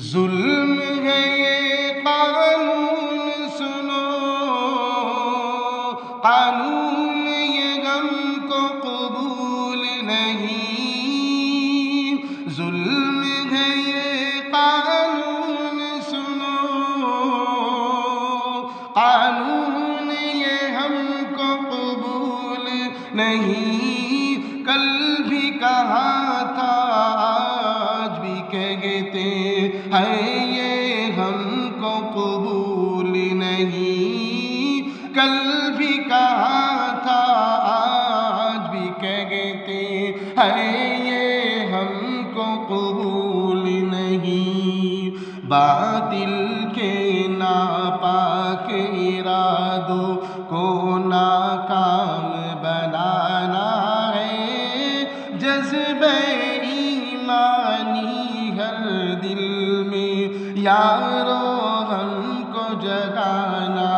ظلم ہے یہ قانون سنو، قانون یہ غم کو قبول نہیں، ظلم ہے یہ قانون سنو، قانون یہ ہم کو قبول نہیں، کل بھی کہا تھا آج بھی کہتے ہیں یہ ہم کو قبول نہیں، کل بھی کہا تھا آج بھی کہتے ہیں یہ ہم کو قبول نہیں، باطل کے ناپاک ارادوں کو ناکام بنانا ہے، جذبہ ایمانی ہر دل میں یارو ہم کو جگانا